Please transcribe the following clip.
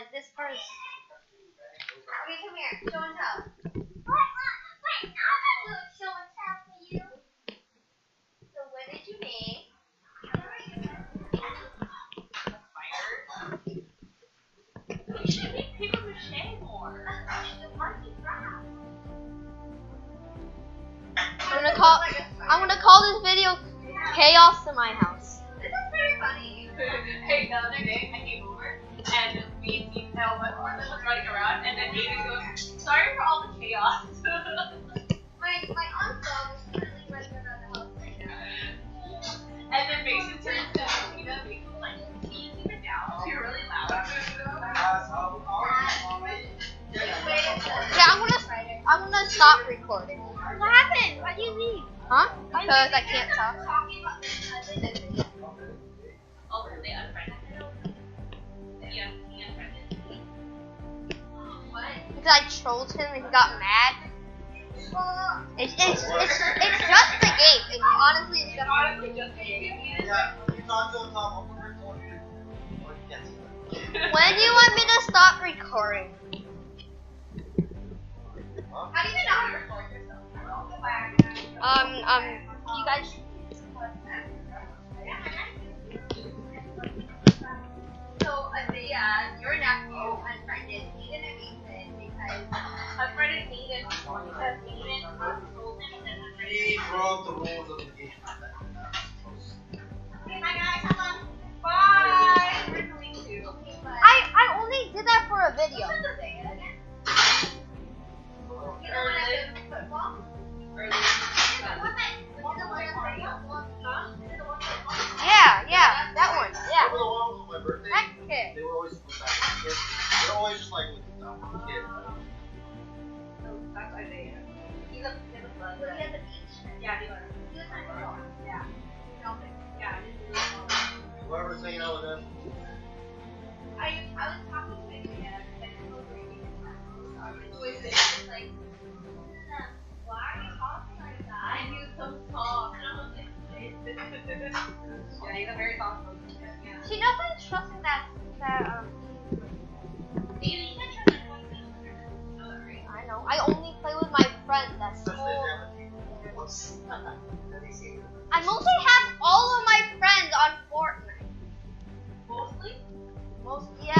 like this part is. Okay, come here. Show and tell. Wait, I'm not doing show and tell for you. So what did you make? You should make paper mache more. I'm gonna call this video Chaos in My House. This is very funny. Hey, the other day I came over and me and Elma was running around and then Aiden goes, sorry for all the chaos. My aunt's dog is currently running around the house right now. And then Mason turns to Tina, Mason's like, can you keep it down? You're really loud. Yeah, I'm gonna stop recording. What happened? Why do you leave? Huh? Because I can't talk. Talking about this cousin and Oh, they unfriended him? Yeah, he unfriended me. what? Because I trolled him and he got mad. Well, It's just a game. It's honestly it's just. Honestly, just me. Yeah, you talk to him, Tom. I'm recording you. Or you can't see that. When do you want me to stop recording? how do you even know how to record yourself? You guys. So, your nephew unfriended Aiden and Mason because Unfriended Aiden because Aiden told him that unfriended He broke the rules of the game. Okay, bye guys, have fun. Bye! We're going to. I only did that for a video. football? Yeah, that one. Yeah. Remember the one with my birthday? That kid. They were always with that kid. They're always just like with that kid. That's Isaiah. He's a bug. Was he at the beach? Yeah, he was. He was my girl. Yeah. Yeah, I didn't really know. Whoever's hanging out with them. I was talking to my dad and he was reading his like, why are you talking like that? And he was so soft, and I was like, yeah, he's a very soft person. Yeah. She doesn't trust that You can trust anyone who's in there. You know that, right? I know. I only play with my friends at Especially school. if they have a team. I mostly have all of my friends on Fortnite. Mostly? Yeah.